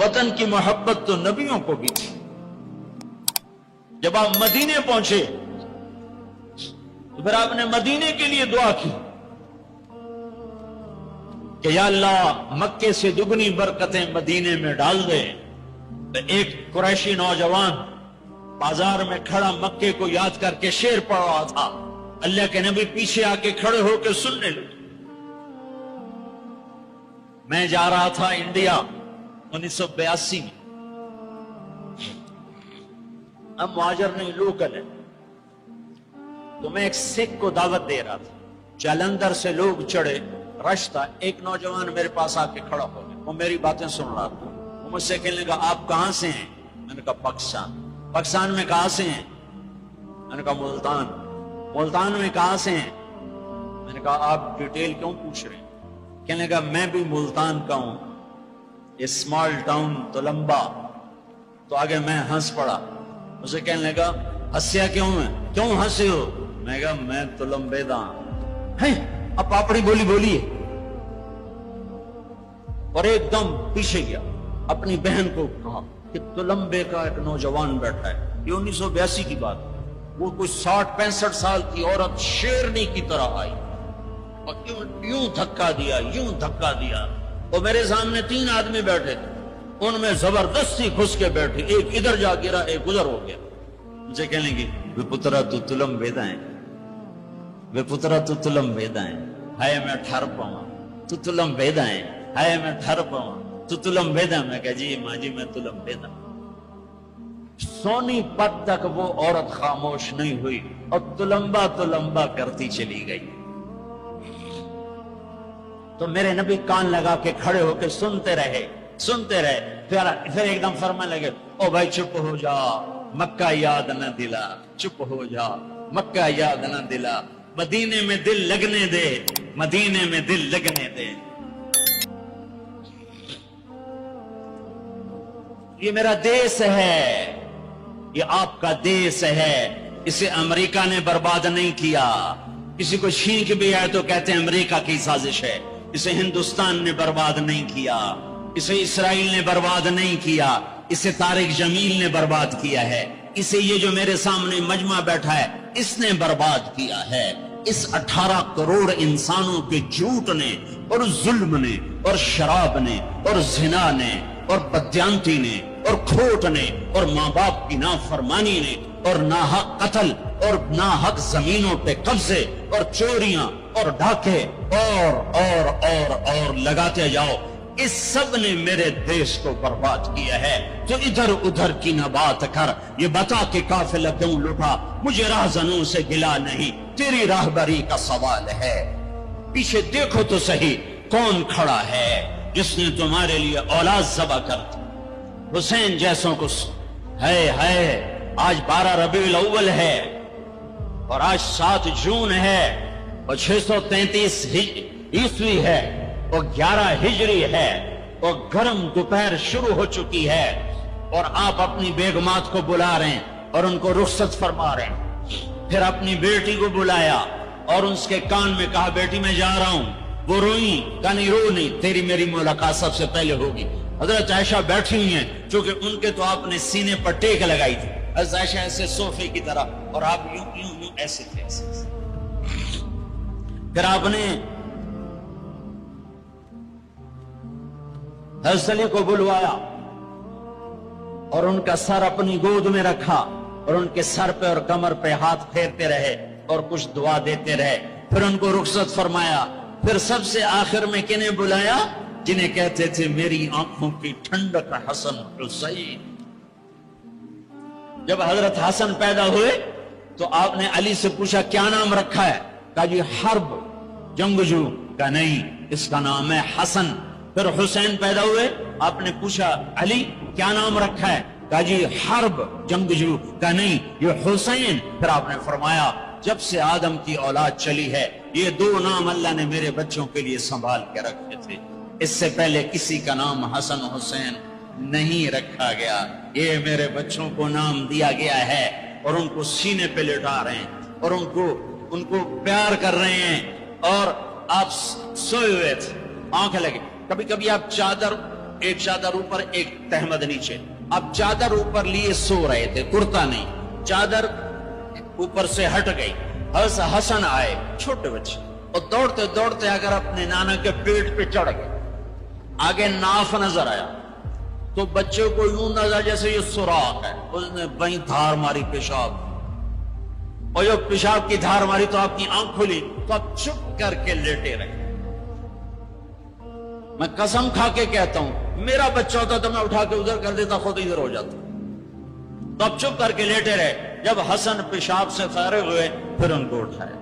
وطن کی محبت تو نبیوں کو بھی تھی. جب آپ مدینے پہنچے تو پھر آپ نے مدینے کے لیے دعا کی کہ یا اللہ مکے سے دگنی برکتیں مدینے میں ڈال دے. ایک قریشی نوجوان بازار میں کھڑا مکے کو یاد کر کے شعر پڑھ رہا تھا. اللہ کے نبی پیچھے آ کے کھڑے ہو کے سننے لگے. میں جا رہا تھا انڈیا 1982 میں. اب مہاجر نہیں لوکل ہے. تو میں ایک سکھ کو دعوت دے رہا تھا. جلندھر سے لوگ چڑھے, رش تھا. ایک نوجوان میرے پاس آ کے کھڑا ہو گیا. وہ میری باتیں سن رہا تھا. وہ مجھ سے کہنے لگا آپ کہاں سے ہیں؟ میں نے کہا پاکستان. پاکستان میں کہاں سے ہیں؟ میں نے کہا ملتان. ملتان میں کہاں سے ہیں؟ میں نے کہا آپ ڈیٹیل کیوں پوچھ رہے ہیں؟ کہنے لگا میں بھی ملتان کا ہوں, اسمال ٹاؤن تلمبا. تو آگے میں ہنس پڑا. اسے کہنے لگا ہنسیا کیوں ہے, کیوں ہنسے ہو؟ میں کہا میں تلمبے دا ہوں. اب پاپڑی بولی بولیے. اور ایک دم پیچھے گیا, اپنی بہن کو کہا کہ تلمبے کا ایک نوجوان بیٹھا ہے. یہ 1982 کی بات. وہ کوئی 60-65 سال کی عورت شیرنی کی طرح آئی اور یوں دھکا دیا, یوں دھکا دیا. اور میرے سامنے 3 آدمی بیٹھے تھے. ان میں زبردستی گھس کے بیٹھے. ایک ادھر جا گرا, ایک ادھر ہو گیا. مجھے کہنے لگی وے پترا تو تلمبیدا ہے, وے پترا تو تلمبیدا ہے. ہائے میں ٹھر پاواں تو تلمبیدا ہے, ہائے میں ٹھر پاواں تو تلمبیدا. میں کہا جی ماں جی میں تلمبیدا. سونی پت تک وہ عورت خاموش نہیں ہوئی اور تلمبا تلمبا کرتی چلی گئی. تو میرے نبی کان لگا کے کھڑے ہو کے سنتے رہے, سنتے رہے. پھر ایک دم فرمانے لگے او بھائی چپ ہو جا, مکہ یاد نہ دلا. چپ ہو جا, مکہ یاد نہ دلا. مدینے میں دل لگنے دے, مدینے میں دل لگنے دے. یہ میرا دیس ہے, یہ آپ کا دیس ہے. اسے امریکہ نے برباد نہیں کیا. کسی کو چھینک بھی آئے تو کہتے ہیں امریکہ کی سازش ہے. اسے ہندوستان نے برباد نہیں کیا, اسے اسرائیل نے برباد نہیں کیا, اسے طارق جمیل نے برباد کیا ہے. اسے یہ جو میرے سامنے مجمع بیٹھا ہے اس نے برباد کیا ہے. اس 18 کروڑ انسانوں کے جھوٹ نے اور ظلم نے اور شراب نے اور زنا نے اور بدیانتی نے اور کھوٹ نے اور ماں باپ کی نافرمانی نے اور ناحق قتل اور ناحق زمینوں پہ قبضے اور چوریاں اور ڈھاکے اور لگاتے جاؤ. اس سب نے میرے دیش کو برباد کیا ہے. تو ادھر ادھر کی نہ بات کر, یہ بتا کہ قافلہ کیوں لٹا. مجھے راہزنوں سے گلا نہیں, تیری راہبری کا سوال ہے. پیچھے دیکھو تو صحیح کون کھڑا ہے جس نے تمہارے لیے اولاد ذبح کر دی. حسین جیسوں کو ہے. آج 12 ربیع الاول ہے اور آج 7 جون ہے اور 633 عیسوی ہے اور 11 ہجری ہے اور گرم دوپہر شروع ہو چکی ہے اور آپ اپنی بیگمات کو بلا رہے ہیں اور ان کو رخصت فرما رہے ہیں. پھر اپنی بیٹی کو بلایا اور اس کے کان میں کہا بیٹی میں جا رہا ہوں. وہ روئی, کہا نہیں رو نہیں, تیری میری ملاقات سب سے پہلے ہوگی. حضرت عائشہ بیٹھی ہوئی ہیں چونکہ ان کے تو آپ نے سینے پر ٹیک لگائی تھی. حضرت عائشہ ایسے صوفے کی طرح اور آپ یوں یوں یوں ایسے تھے, ایسے. پھر آپ نے حضرت علی کو بلوایا اور ان کا سر اپنی گود میں رکھا اور ان کے سر پہ اور کمر پہ ہاتھ پھیرتے رہے اور کچھ دعا دیتے رہے. پھر ان کو رخصت فرمایا. پھر سب سے آخر میں کنہیں بلایا؟ جنہیں کہتے تھے میری آنکھوں کی ٹھنڈک حسن حسین. جب حضرت حسن پیدا ہوئے تو آپ نے علی سے پوچھا کیا نام رکھا ہے؟ کہا جی حرب, جنگجو. کہا نہیں, اس کا نام ہے حسن. پھر حسین پیدا ہوئے, آپ نے پوچھا علی کیا نام رکھا ہے؟ کہا جی حرب, جنگجو. کہا نہیں, یہ حسین. پھر آپ نے فرمایا جب سے آدم کی اولاد چلی ہے یہ 2 نام اللہ نے میرے بچوں کے لیے سنبھال کے رکھے تھے. اس سے پہلے کسی کا نام حسن حسین نہیں رکھا گیا. یہ میرے بچوں کو نام دیا گیا ہے اور ان کو سینے پہ لٹا رہے ہیں اور ان کو پیار کر رہے ہیں. اور آپ سوئے ہوئے تھے, آنکھ لگے. کبھی کبھی آپ چادر ایک چادر اوپر ایک تہمد نیچے. اب چادر اوپر لیے سو رہے تھے, کرتا نہیں, چادر اوپر سے ہٹ گئی. حسن آئے چھوٹے بچے اور دوڑتے دوڑتے اگر اپنے نانا کے پیٹ پہ چڑھ گئے. آگے ناف نظر آیا تو بچے کو یوں نظر جیسے یہ سوراخ ہے, اس نے وہیں دھار ماری پیشاب, اور جو پیشاب کی دھار ماری تو آپ کی آنکھ کھلی تو آپ چپ کر کے لیٹے رہے. میں قسم کھا کے کہتا ہوں میرا بچہ ہوتا تو میں اٹھا کے ادھر کر دیتا, خود ادھر ہو جاتا. تو اب چپ کر کے لیٹے رہے. جب حسن پیشاب سے فارغ ہوئے پھر ان کو اٹھائے.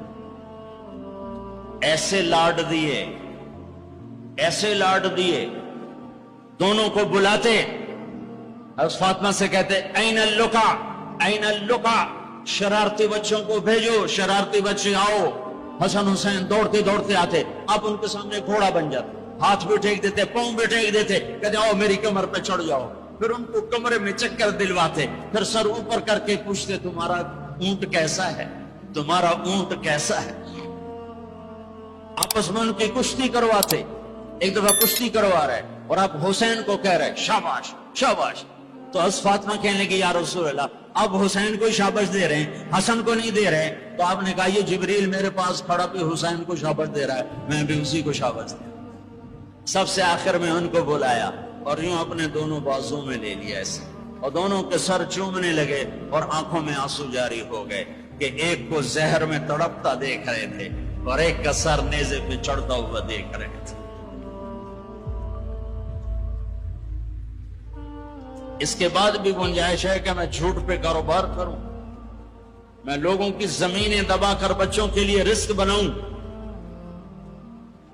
ایسے لاڈ دیے, ایسے لاڈ دیے, دونوں کو بلاتے. حضرت فاطمہ سے کہتے این اللقا, این اللقا, شرارتی بچوں کو بھیجو, شرارتی بچے آؤ. حسن حسین دوڑتے دوڑتے آتے, آپ ان کے سامنے گھوڑا بن جاتے, ہاتھ بھی ٹیک دیتے, پاؤں بھی ٹیک دیتے, کہتے آؤ میری کمر پہ چڑھ جاؤ. پھر ان کو کمرے میں چکر دلواتے, پھر سر اوپر کر کے پوچھتے تمہارا اونٹ کیسا ہے, تمہارا اونٹ کیسا ہے. آپس میں ان کی کشتی کرواتے. ایک دفعہ کشتی کروا رہے اور آپ حسین کو کہہ رہے شاباش شاباش, تو حضرت فاطمہ کہنے لگی یا رسول اللہ اب حسین کو شاباش دے رہے ہیں, حسن کو نہیں دے رہے. تو آپ نے کہا یہ جبریل میرے پاس کھڑا بھی حسین کو شاباش دے رہا ہے, میں بھی اسی کو شاباش دے. سب سے آخر میں ان کو بلایا اور یوں اپنے دونوں بازوں میں لے لیا ایسے, اور دونوں کے سر چومنے لگے اور آنکھوں میں آنسو جاری ہو گئے کہ ایک کو زہر میں تڑپتا دیکھ رہے تھے اور ایک کا سر نیزے پہ چڑھتا ہوا دیکھ رہے تھے. اس کے بعد بھی گنجائش ہے کہ میں جھوٹ پہ کاروبار کروں, میں لوگوں کی زمینیں دبا کر بچوں کے لیے رزق بناؤں,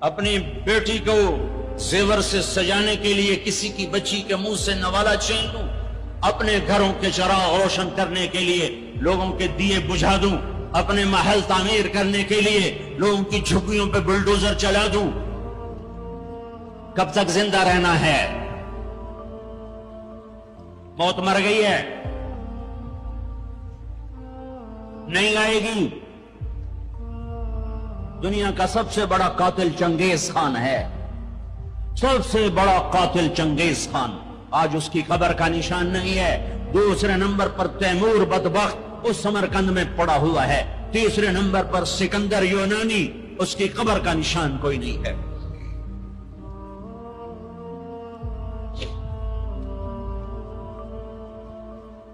اپنی بیٹی کو زیور سے سجانے کے لیے کسی کی بچی کے منہ سے نوالا چھین لوں, اپنے گھروں کے چراغ روشن کرنے کے لیے لوگوں کے دیے بجھا دوں, اپنے محل تعمیر کرنے کے لیے لوگوں کی جھگیوں پہ بلڈوزر چلا دوں. کب تک زندہ رہنا ہے؟ موت مر گئی ہے, نہیں آئے گی. دنیا کا سب سے بڑا قاتل چنگیز خان ہے, سب سے بڑا قاتل چنگیز خان. آج اس کی قبر کا نشان نہیں ہے. دوسرے نمبر پر تیمور بدبخت اس سمرقند میں پڑا ہوا ہے. تیسرے نمبر پر سکندر یونانی, اس کی قبر کا نشان کوئی نہیں ہے.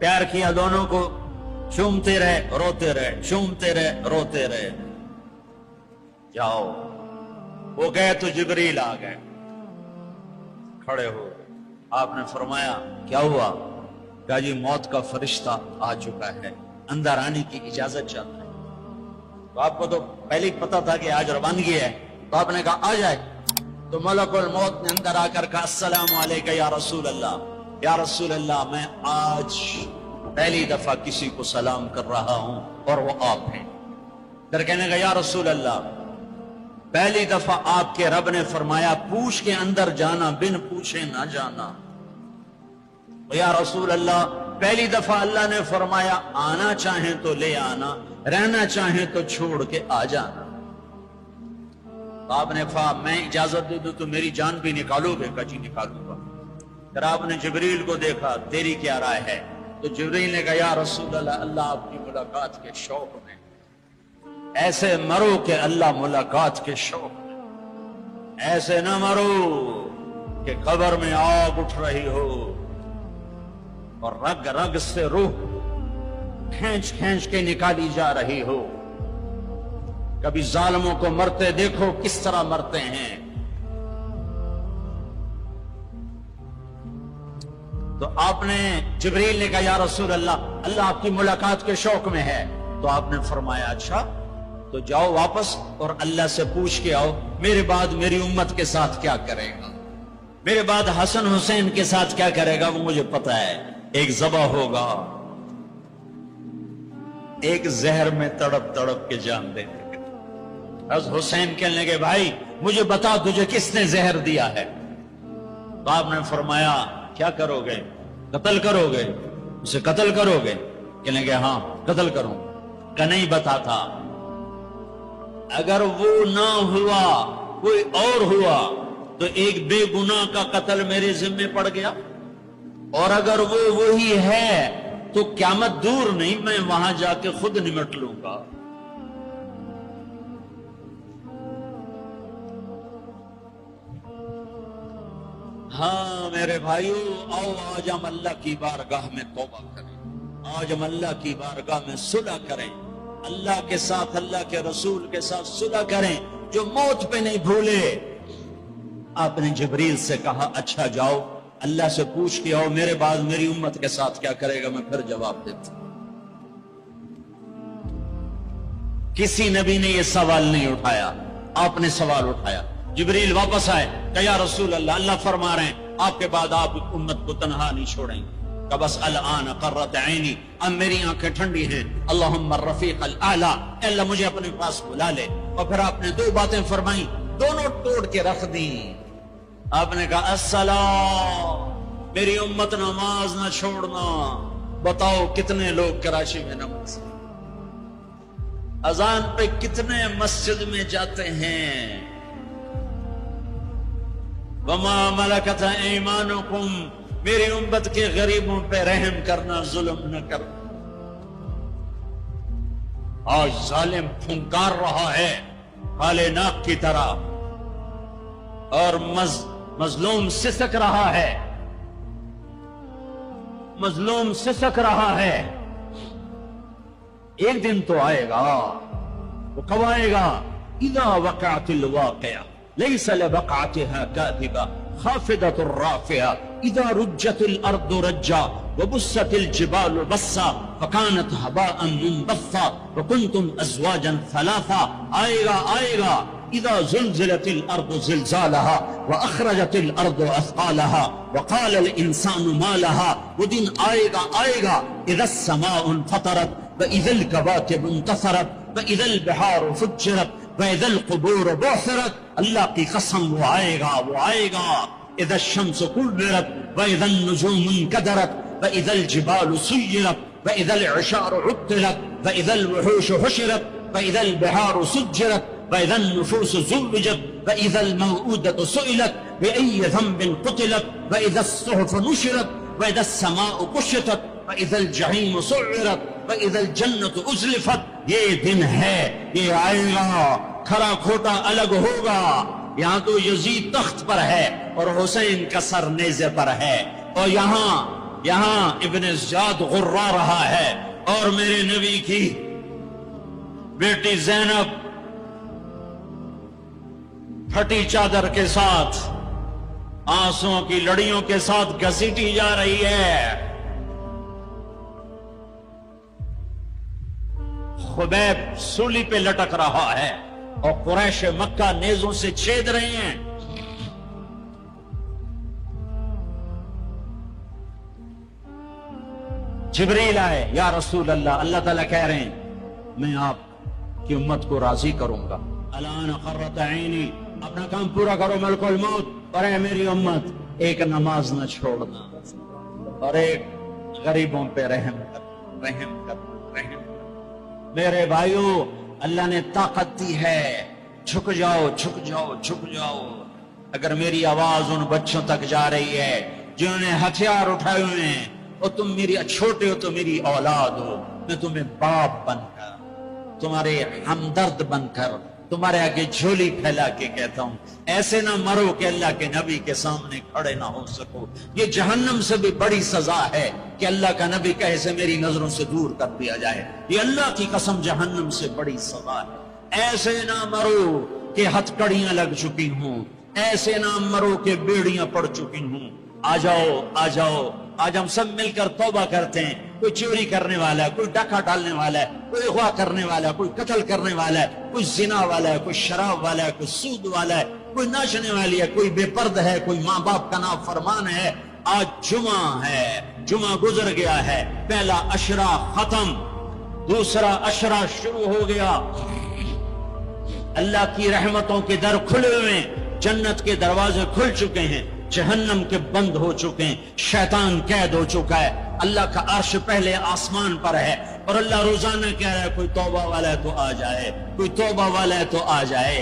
پیار کیا دونوں کو, چومتے رہے روتے رہے, چومتے رہے روتے رہے. جاؤ, وہ گئے تو جبریل آ گئے, کھڑے ہو. آپ نے فرمایا کیا ہوا؟ کہا جی موت کا فرشتہ آ چکا ہے, اندر آنے کی اجازت چاہتا ہے. تو آپ کو تو پہلے پتا تھا کہ آج روانگی ہے, تو آپ نے کہا آ جائے. تو ملک الموت نے اندر آ کر کہا السلام علیکم یا رسول اللہ, یا رسول اللہ میں آج پہلی دفعہ کسی کو سلام کر رہا ہوں اور وہ آپ ہیں. پھر کہنے لگا یا رسول اللہ پہلی دفعہ آپ کے رب نے فرمایا پوچھ کے اندر جانا, بن پوچھے نہ جانا. یا رسول اللہ پہلی دفعہ اللہ نے فرمایا آنا چاہیں تو لے آنا, رہنا چاہیں تو چھوڑ کے آ جانا. تو آپ نے کہا میں اجازت دے دوں تو میری جان بھی نکالو گے؟ کہا جی نکالوں گا. پھر آپ نے جبریل کو دیکھا, تیری کیا رائے ہے؟ تو جبریل نے کہا یا رسول اللہ اللہ آپ کی ملاقات کے شوق میں ایسے مرو کہ اللہ ملاقات کے شوق میں, ایسے نہ مرو کہ قبر میں آگ اٹھ رہی ہو اور رگ رگ سے روح کھینچ کھینچ کے نکالی جا رہی ہو. کبھی ظالموں کو مرتے دیکھو کس طرح مرتے ہیں. تو آپ نے جبریل نے کہا یا رسول اللہ اللہ آپ کی ملاقات کے شوق میں ہے. تو آپ نے فرمایا اچھا تو جاؤ واپس اور اللہ سے پوچھ کے آؤ میرے بعد میری امت کے ساتھ کیا کرے گا, میرے بعد حسن حسین کے ساتھ کیا کرے گا وہ مجھے پتا ہے. ایک ذبح ہوگا, ایک زہر میں تڑپ تڑپ کے جان دے دے. حضرت حسین کہنے لگے بھائی مجھے بتا تجھے کس نے زہر دیا ہے؟ تو آپ نے فرمایا کیا کرو گے؟ قتل کرو گے؟ اسے قتل کرو گے؟ کہنے لگے ہاں قتل کروں. کہ نہیں بتاتا, اگر وہ نہ ہوا کوئی اور ہوا تو ایک بے گناہ کا قتل میرے ذمے پڑ گیا، اور اگر وہ وہی ہے تو قیامت دور نہیں، میں وہاں جا کے خود نمٹ لوں گا۔ ہاں میرے بھائیو، آؤ آج ہم اللہ کی بارگاہ میں توبہ کریں، آج ہم اللہ کی بارگاہ میں صلح کریں، اللہ کے ساتھ، اللہ کے رسول کے ساتھ صلح کریں، جو موت پہ نہیں بھولے۔ آپ نے جبریل سے کہا اچھا جاؤ اللہ سے پوچھ کے آؤ میرے بعد میری امت کے ساتھ کیا کرے گا، میں پھر جواب دیتا ہوں۔ کسی نبی نے یہ سوال نہیں اٹھایا، آپ نے سوال اٹھایا۔ جبریل واپس آئے کہ یا رسول اللہ، اللہ فرما رہے ہیں آپ کے بعد آپ امت کو تنہا نہیں چھوڑیں گے۔ کہ بس الان قرت عینی، اب میری آنکھیں ٹھنڈی ہیں، اللہم الرفیق الاعلی، اے اللہ مجھے اپنے پاس بلا لے۔ اور پھر آپ نے دو باتیں فرمائیں، دونوں توڑ کے رکھ دی۔ آپ نے کہا السلام، میری امت نماز نہ چھوڑنا۔ بتاؤ کتنے لوگ کراچی میں نماز، اذان پہ کتنے مسجد میں جاتے ہیں؟ وما ملکت ایمانکم، میری امت کے غریبوں پہ رحم کرنا، ظلم نہ کرنا۔ آج ظالم پھنکار رہا ہے کالے ناک کی طرح، اور مظلوم سسک رہا ہے، مظلوم سسک رہا ہے۔ ایک دن تو آئے گا، وہ کب آئے گا؟ اذا وقعت الواقعہ ليس لوقعتها كاذبة خافضة رافعة إذا رجت الأرض رجا وبست الجبال بسا فكانت هباء منبثا وكنتم أزواجا ثلاثا۔ آئے گا إذا زلزلت الأرض زلزالها وأخرجت الأرض أثقالها وقال الإنسان ما لها۔ وہ دن آئے گا إذا السماء انفطرت وإذا الكواكب انتثرت وإذا البحار فجرت وإذا القبور بعثرت۔ اللہ کی قسم وہ آئے گا۔ إذا الشمس كورت وإذا النجوم انكدرت وإذا الجبال سيرت وإذا العشار عطلت وإذا الوحوش حشرت وإذا البحار سجرت وإذا النفوس زوجت وإذا الموءودة سئلت بأي ذنب قتلت وإذا الصحف نشرت وإذا السماء كشطت وإذا الجحيم سعرت وإذا الجنة أزلفت۔ یہ دن ہے، یہ آئے گا، کھرا کھوٹا الگ ہوگا۔ یہاں تو یزید تخت پر ہے اور حسین کا سر نیزے پر ہے، اور یہاں ابن زیاد غرا رہا ہے، اور میرے نبی کی بیٹی زینب پھٹی چادر کے ساتھ، آنسوؤں کی لڑیوں کے ساتھ گھسیٹی جا رہی ہے۔ خبیب سولی پہ لٹک رہا ہے اور قریش مکہ نیزوں سے چھید رہے ہیں۔ جبریل آئے، یا رسول اللہ، اللہ تعالیٰ کہہ رہے ہیں میں آپ کی امت کو راضی کروں گا۔ الان قرۃ عینی، اپنا کام پورا کرو ملک الموت، اور اے میری امت ایک نماز نہ چھوڑنا، اور ایک غریبوں پہ رحم کر۔ میرے بھائیو، اللہ نے طاقت دی ہے، جھک جاؤ۔ اگر میری آواز ان بچوں تک جا رہی ہے جنہوں نے ہتھیار اٹھائے ہوئے ہیں، اور تم میری چھوٹے ہو تو میری اولاد ہو، میں تمہیں باپ بن کر، تمہارے ہمدرد بن کر، تمہارے آگے جھولی پھیلا کے کہتا ہوں ایسے نہ مرو کہ اللہ کے نبی کے سامنے کھڑے نہ ہو سکو۔ یہ جہنم سے بھی بڑی سزا ہے کہ اللہ کا نبی کہے سے میری نظروں سے دور کر دیا جائے۔ یہ اللہ کی قسم جہنم سے بڑی سزا ہے۔ ایسے نہ مرو کہ ہتھکڑیاں لگ چکی ہوں، ایسے نہ مرو کہ بیڑیاں پڑ چکی ہوں۔ آ جاؤ، آج ہم سب مل کر توبہ کرتے ہیں۔ کوئی چوری کرنے والا ہے، کوئی ڈاکہ ڈالنے والا ہے، کوئی اغوا کرنے والا ہے، کوئی قتل کرنے والا ہے، کوئی زنا والا ہے، کوئی شراب والا ہے، کوئی سود والا ہے، کوئی ناچنے والی ہے، کوئی بے پرد ہے، کوئی ماں باپ کا نافرمان ہے۔ آج جمعہ ہے، جمعہ گزر گیا ہے، پہلا عشرہ ختم، دوسرا عشرہ شروع ہو گیا۔ اللہ کی رحمتوں کے در کھلے ہوئے، جنت کے دروازے کھل چکے ہیں، جہنم کے بند ہو چکے ہیں، شیطان قید ہو چکا ہے۔ اللہ کا عرش پہلے آسمان پر ہے، اور اللہ روزانہ کہہ رہا ہے کوئی توبہ والا ہے تو آ جائے، کوئی توبہ والا ہے تو آ جائے۔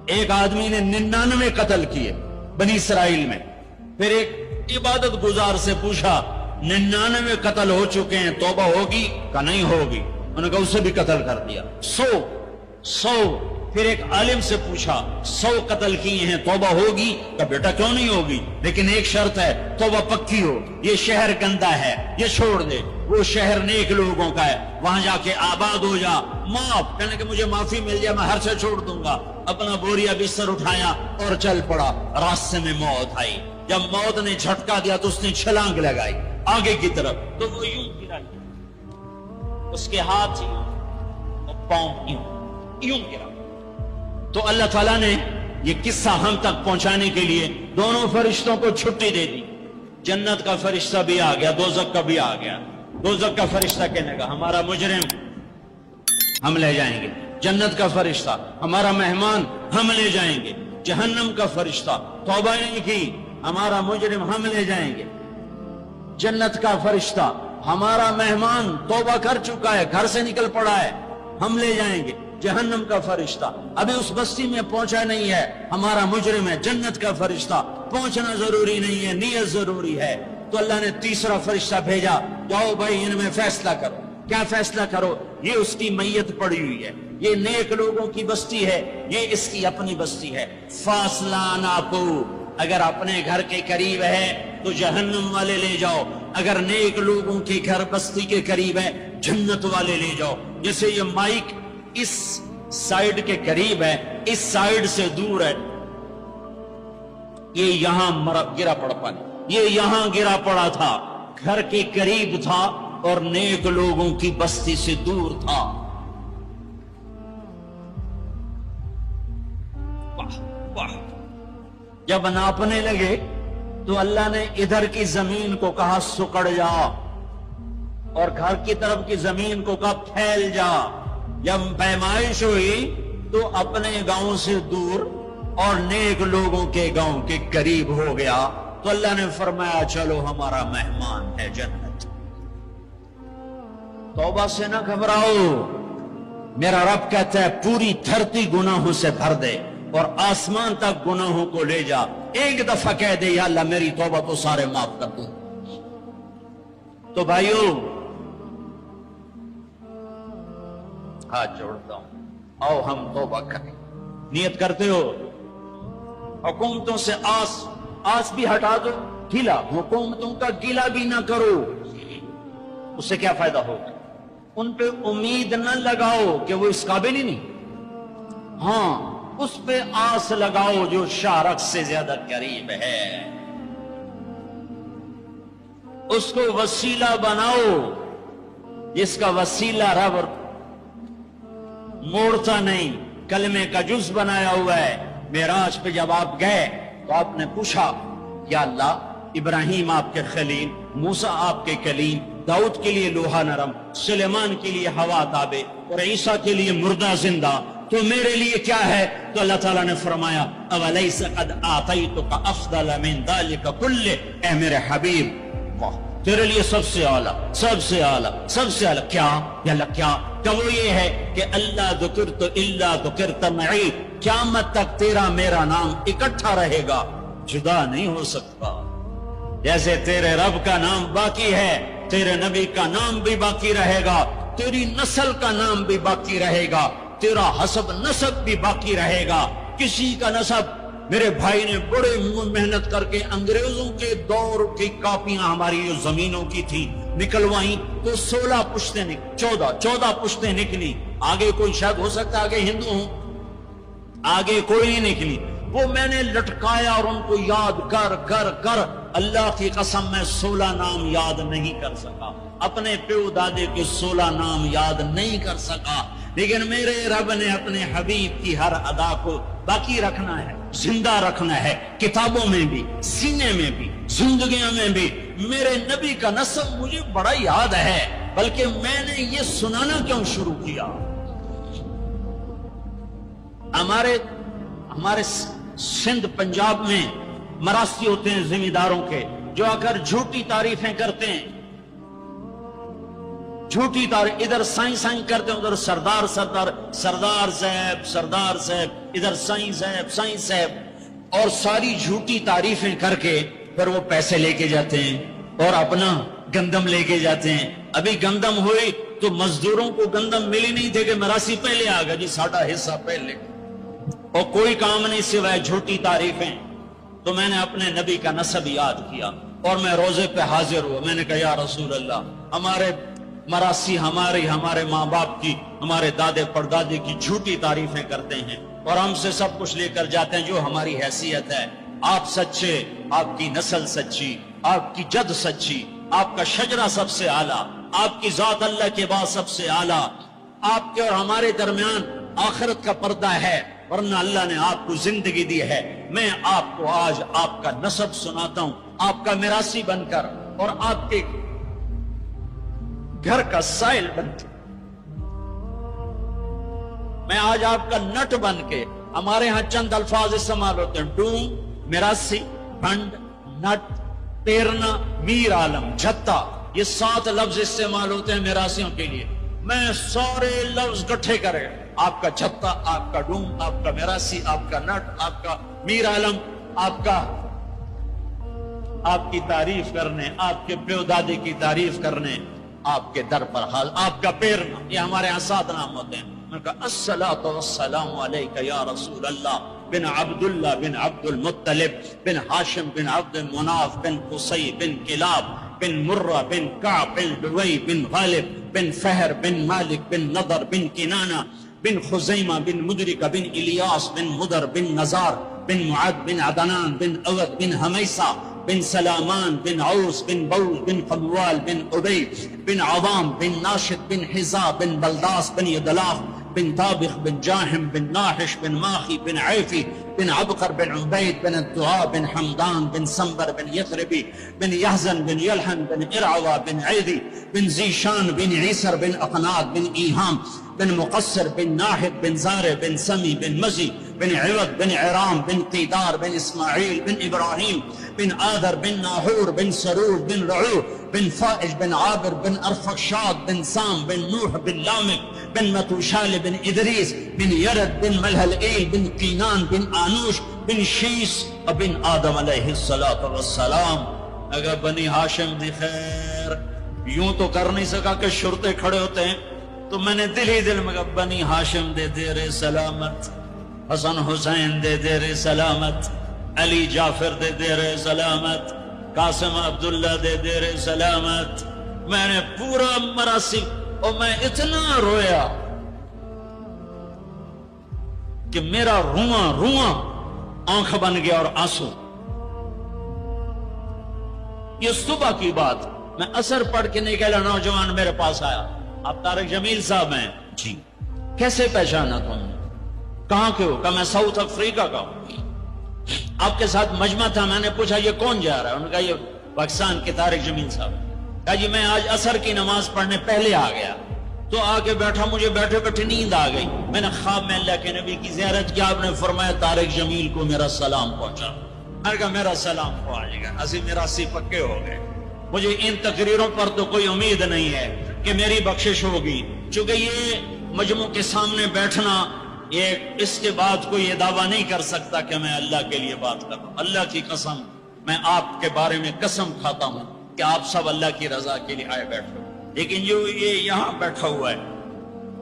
ایک آدمی نے 99 قتل کیے بنی اسرائیل میں. پھر ایک عبادت گزار سے پوچھا 99 قتل ہو چکے ہیں، توبہ ہوگی؟ کہ نہیں ہوگی. انہوں نے کہا اسے بھی قتل کر دیا. 100. پھر ایک عالم سے پوچھا 100 قتل کیے ہیں، توبہ ہوگی؟ کہ بیٹا کیوں نہیں ہوگی، لیکن ایک شرط ہے، توبہ پکی ہو. یہ شہر گندا ہے، یہ چھوڑ دے. وہ شہر نیک لوگوں کا ہے، وہاں جا کے آباد ہو جا. معاف کہنے کہ مجھے معافی مل جائے میں ہر سے چھوڑ دوں گا. اپنا بوریا بستر اٹھایا اور چل پڑا. راستے میں موت آئی. جب موت نے جھٹکا دیا تو اس نے چھلانگ لگائی آگے کی طرف، تو وہ یوں گرا، اس کے ہاتھ یوں اور پاؤں یوں گرا. تو اللہ تعالیٰ نے یہ قصہ ہم تک پہنچانے کے لیے دونوں فرشتوں کو چھٹی دے دی. جنت کا فرشتہ بھی آ گیا، دوزخ کا بھی آ گیا. دوزخ کا فرشتہ کہنے کا ہمارا مجرم ہم لے جائیں گے. جنت کا فرشتہ ہمارا مہمان ہم لے جائیں گے. جہنم کا فرشتہ توبہ نہیں کی ہمارا مجرم ہم لے جائیں گے. جنت کا فرشتہ ہمارا مہمان توبہ کر چکا ہے، گھر سے نکل پڑا ہے، ہم لے جائیں گے. جہنم کا فرشتہ ابھی اس بستی میں پہنچا نہیں ہے، ہمارا مجرم ہے. جنت کا فرشتہ پہنچنا ضروری نہیں ہے، نیت ضروری ہے. تو اللہ نے تیسرا فرشتہ بھیجا، جاؤ بھائی ان میں فیصلہ کرو. کیا فیصلہ کرو؟ یہ اس کی میت پڑی ہوئی ہے، یہ نیک لوگوں کی بستی ہے، یہ اس کی اپنی بستی ہے. فاصلہ ناپو، اگر اپنے گھر کے قریب ہے تو جہنم والے لے جاؤ، اگر نیک لوگوں کے گھر بستی کے قریب ہے جنت والے لے جاؤ. جیسے یہ مائک اس سائیڈ کے قریب ہے، اس سائیڈ سے دور ہے، یہ یہاں گرا پڑ پانے، یہ یہاں گرا پڑا تھا، گھر کے قریب تھا اور نیک لوگوں کی بستی سے دور تھا. واہ واہ. جب ناپنے لگے تو اللہ نے ادھر کی زمین کو کہا سکڑ جا، اور گھر کی طرف کی زمین کو کہا پھیل جا. جب پیمائش ہوئی تو اپنے گاؤں سے دور اور نیک لوگوں کے گاؤں کے قریب ہو گیا. تو اللہ نے فرمایا چلو ہمارا مہمان ہے جنت. توبہ سے نہ گھبراؤ، میرا رب کہتا ہے پوری دھرتی گناہوں سے بھر دے اور آسمان تک گناہوں کو لے جا. ایک دفعہ کہہ دے یا اللہ میری توبہ تو سارے معاف کر دو. تو بھائیو ہاتھ جوڑتا ہوں، آؤ ہم توبہ کریں. نیت کرتے ہو حکومتوں سے آس بھی ہٹا دو، گیلا حکومتوں کا گیلا بھی نہ کرو. اس سے کیا فائدہ ہوگا؟ ان پہ امید نہ لگاؤ کہ وہ اس قابل ہی نہیں. ہاں اس پہ آس لگاؤ جو شارک سے زیادہ قریب ہے. اس کو وسیلہ بناؤ جس کا وسیلہ رب موڑتا نہیں، کلمے کا جز بنایا ہوا ہے. معراج پہ جب آپ گئے تو آپ نے پوچھا یا اللہ ابراہیم آپ کے خلیل، موسیٰ آپ کے کلیم، داؤد کے لیے لوہا نرم، سلیمان کے لیے ہوا تابع اور عیسیٰ کے لیے مردہ زندہ، تو میرے لیے کیا ہے؟ تو اللہ تعالیٰ نے فرمایا اولیس قد آتیتک افضل من ذلک کلہ، اے میرے حبیب واہ تیرے لیے سب سے اعلیٰ، سب سے اعلیٰ، سب سے اعلیٰ کیا؟ یا اللہ کیا؟ کہ وہ یہ ہے کہ اللہ ذکرت الا ذکرت معی، قیامت تک تیرا میرا نام اکٹھا رہے گا، جدا نہیں ہو سکتا. جیسے تیرے رب کا نام باقی ہے، تیرے نبی کا نام بھی باقی رہے گا، تیری نسل کا نام بھی باقی رہے گا، تیرا حسب نسب بھی باقی رہے گا. کسی کا نسب، میرے بھائی نے بڑے محنت کر کے انگریزوں کے دور کی کاپیاں ہماری جو زمینوں کی تھی نکلوائیں تو 16 پشتیں 14 پشتیں نکلی. آگے کوئی شاید ہو سکتا آگے ہندو ہوں، آگے کوئی نہیں نکلی. وہ میں نے لٹکایا اور ان کو یاد کر کر کر اللہ کی قسم میں 16 نام یاد نہیں کر سکا، اپنے پیو دادے کے 16 نام یاد نہیں کر سکا. لیکن میرے رب نے اپنے حبیب کی ہر ادا کو باقی رکھنا ہے، زندہ رکھنا ہے، کتابوں میں بھی، سینے میں بھی، زندگیوں میں بھی. میرے نبی کا نسب مجھے بڑا یاد ہے، بلکہ میں نے یہ سنانا کیوں شروع کیا؟ ہمارے سندھ پنجاب میں مراستی ہوتے ہیں زمینداروں کے، جو اگر جھوٹی تعریفیں کرتے ہیں جھوٹی تعریف، ادھر سائیں سائیں کرتے ہیں، ادھر سردار سردار، سردار صاحب سردار صاحب، ادھر سائیں صاحب سائیں صاحب، اور ساری جھوٹی تعریفیں کر کے پھر وہ پیسے لے کے جاتے ہیں اور اپنا گندم لے کے جاتے ہیں۔ ابھی گندم ہوئی تو مزدوروں کو گندم ملی نہیں تھے کہ مراسی پہلے آ گیا جی ساڑھا حصہ پہلے، اور کوئی کام نہیں سوائے جھوٹی تعریفیں۔ تو میں نے اپنے نبی کا نسب یاد کیا اور میں روزے پہ حاضر ہوا۔ میں نے کہا یا رسول اللہ، ہمارے مراسی ہمارے ماں باپ کی، ہمارے دادے پردادے کی جھوٹی تعریفیں کرتے ہیں اور ہم سے سب کچھ لے کر جاتے ہیں جو ہماری حیثیت ہے۔ آپ سچے، آپ کی نسل سچی، آپ کی جد سچی، آپ کا شجرہ سب سے اعلیٰ، آپ کی ذات اللہ کے بعد سب سے اعلیٰ، آپ کے اور ہمارے درمیان آخرت کا پردہ ہے، ورنہ اللہ نے آپ کو زندگی دی ہے۔ میں آپ کو آج آپ کا نسب سناتا ہوں، آپ کا میراثی بن کر اور آپ کے گھر کا سائل بن کے، میں آج آپ کا نٹ بن کے، ہمارے ہاں چند الفاظ استعمال ہوتے ہیں، ڈوم، میراثی، فنڈ، نٹ، پیرنا، میر عالم، جھتا، یہ 7 لفظ استعمال ہوتے ہیں میراثیوں کے لیے۔ میں سارے لفظ اکٹھے کرے، آپ کا جھتا، آپ کا ڈوم، آپ کا میراثی، آپ کا نٹ، آپ کا میر عالم، آپ کی تعریف کرنے، آپ کے پیو دادے کی تعریف کرنے آپ کے در پر حال، آپ کا پیرنا، یہ ہمارے یہاں 7 نام ہوتے ہیں۔ میں نے کہا الصلاۃ والسلام علیک یا رسول اللہ بن عبداللہ بن عبد المطلب بن ہاشم بن عبد مناف بن قصی بن کلاب بن مرہ بن کعب بن لوی بن غالب بن فہر بن مالک بن نضر بن کنانہ بن خزیمہ بن مدرکہ بن الیاس بن مدر بن نزار بن معد بن عدنان بن اوت بن حمیسہ بن سلامان بن عوس بن بول بن قموال بن عبی بن عظام بن ناشد بن حزا بن بلداس بن یدلاف بن طابخ بن جاہم بن ناحش بن ماخی بن عیفی بن عبقر بن عبید بن الدعاء بن حمدان بن سنبر بن یثربی بن یحزن بن یلحن بن ارعوا بن عیدی بن زیشان بن عیسر بن اقناد بن ایہام بن مقصر بن ناحد بن زارع بن سمی بن مزی بن عوض بن عرام بن قیدار بن اسماعیل بن ابراہیم بن آذر بن ناحور بن سرور بن رعو بن فائج بن عابر بن ارفخشاد بن سام بن نوح بن لامک بن متوشال بن ادریس بن یرد بن ملہلئیل بن قینان بن آنوش بن شیس بن آدم علیہ السلام۔ اگر بنی ہاشم دی خیر، یوں تو کر نہیں سکا کہ شرطے کھڑے ہوتے ہیں، تو میں نے دل ہی دل میں کہا بنی ہاشم دے دیر سلامت، حسن حسین دے دیر سلامت، علی جعفر دے دیر سلامت، قاسم عبداللہ دے دیر سلامت۔ میں نے پورا مراسی، اور میں اتنا رویا کہ میرا رواں آنکھ بن گیا اور آنسو۔ یہ صبح کی بات، میں اثر پڑھ کے نکلا، نوجوان میرے پاس آیا، آپ طارق جمیل صاحب ہیں؟ جی۔ کیسے پہچانا تم نے؟ کہاں کے ہو؟ کہا میں ساؤتھ افریقہ کا ہوں۔ آپ کے ساتھ مجمع تھا، میں نے پوچھا یہ کون جا رہا ہے؟ انہوں نے کہا یہ پاکستان کے طارق جمیل صاحب۔ کہا جی میں آج عصر کی نماز پڑھنے پہلے آ گیا، تو آ کے بیٹھا، مجھے بیٹھے بیٹھے نیند آ گئی، میں نے خواب میں اللہ کے نبی کی زیارت کیا، آپ نے فرمایا طارق جمیل کو میرا سلام پہنچا۔ میں نے کہا میرا سلام پہنچ گیا، اسی میراثی پکے ہو گئے۔ مجھے ان تقریروں پر تو کوئی امید نہیں ہے کہ میری بخشش ہوگی، چونکہ یہ مجموع کے سامنے بیٹھنا، یہ اس کے بعد کوئی یہ دعویٰ نہیں کر سکتا کہ میں اللہ کے لیے بات کر رہا ہوں۔ اللہ کی قسم، میں آپ کے بارے میں قسم کھاتا ہوں کہ آپ سب اللہ کی رضا کے لیے آئے بیٹھے ہو، لیکن جو یہ یہاں بیٹھا ہوا ہے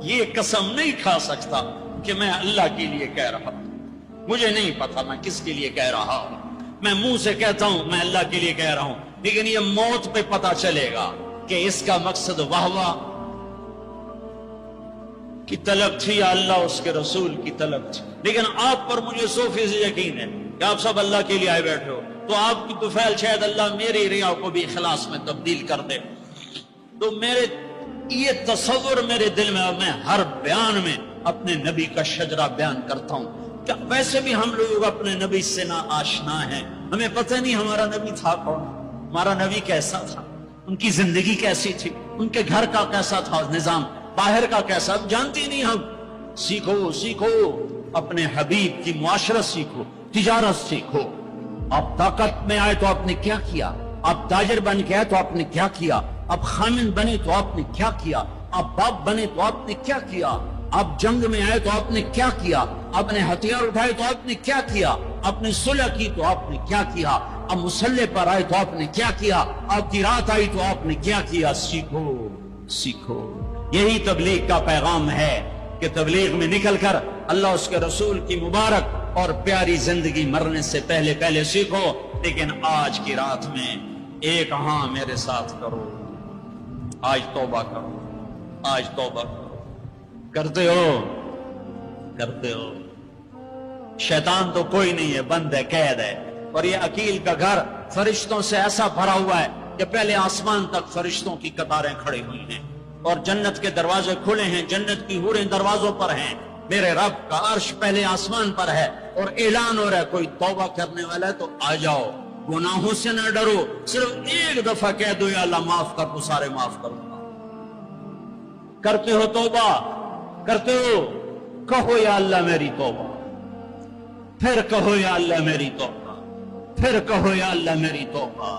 یہ قسم نہیں کھا سکتا کہ میں اللہ کے لیے کہہ رہا ہوں۔ مجھے نہیں پتا میں کس کے لیے کہہ رہا ہوں، میں منہ سے کہتا ہوں میں اللہ کے لیے کہہ رہا ہوں، لیکن یہ موت پہ پتا چلے گا کہ اس کا مقصد واہ کی طلب تھی یا اللہ اس کے رسول کی طلب تھی۔ لیکن آپ پر مجھے 100% یقین ہے کہ آپ سب اللہ کے لیے آئے بیٹھے ہو، تو آپ کی طفیل شاید اللہ میری ریا کو بھی اخلاص میں تبدیل کر دے۔ تو میرے یہ تصور میرے دل میں، میں ہر بیان میں اپنے نبی کا شجرہ بیان کرتا ہوں۔ کیا ویسے بھی ہم لوگ اپنے نبی سے نا آشنا ہیں، ہمیں پتہ نہیں ہمارا نبی تھا کون، ہمارا نبی کیسا تھا، ان کی زندگی کیسی تھی، ان کے گھر کا کیسا تھا نظام، باہر کا کیسا، جانتے نہیں ہم۔ سیکھو اپنے حبیب کی معاشرت سیکھو، تجارت سیکھو۔ آپ طاقت میں آئے تو آپ نے کیا کیا، آپ تاجر بن کے آئے تو آپ نے کیا کیا، آپ خامن بنے تو آپ نے کیا کیا، آپ باپ بنے تو آپ نے کیا کیا، آپ جنگ میں آئے تو آپ نے کیا کیا، آپ نے ہتھیار اٹھائے تو آپ نے کیا کیا، آپ نے صلح کی تو آپ نے کیا کیا، آپ مسلح پر آئے تو آپ نے کیا کیا، آپ کی رات آئی تو آپ نے کیا کیا۔ سیکھو سیکھو، یہی تبلیغ کا پیغام ہے کہ تبلیغ میں نکل کر اللہ اس کے رسول کی مبارک اور پیاری زندگی مرنے سے پہلے پہلے سیکھو۔ لیکن آج کی رات میں ایک ہاں میرے ساتھ کرو، آج توبہ کرو، آج توبہ کرو۔ کرتے ہو کرتے ہو؟ شیطان تو کوئی نہیں ہے، بند ہے، قید ہے، اور یہ عقیل کا گھر فرشتوں سے ایسا بھرا ہوا ہے کہ پہلے آسمان تک فرشتوں کی قطاریں کھڑی ہوئی ہیں، اور جنت کے دروازے کھلے ہیں، جنت کی حوریں دروازوں پر ہیں، میرے رب کا عرش پہلے آسمان پر ہے، اور اعلان ہو رہا ہے کوئی توبہ کرنے والا ہے تو آ جاؤ، گناہوں سے نہ ڈرو، صرف ایک دفعہ کہہ دو یا اللہ معاف کر دو، سارے معاف کروں گا۔ کرتے ہو توبہ؟ کرتے ہو؟ کہو یا اللہ میری توبہ، پھر کہو یا اللہ میری توبہ، پھر کہو یا اللہ میری توبہ۔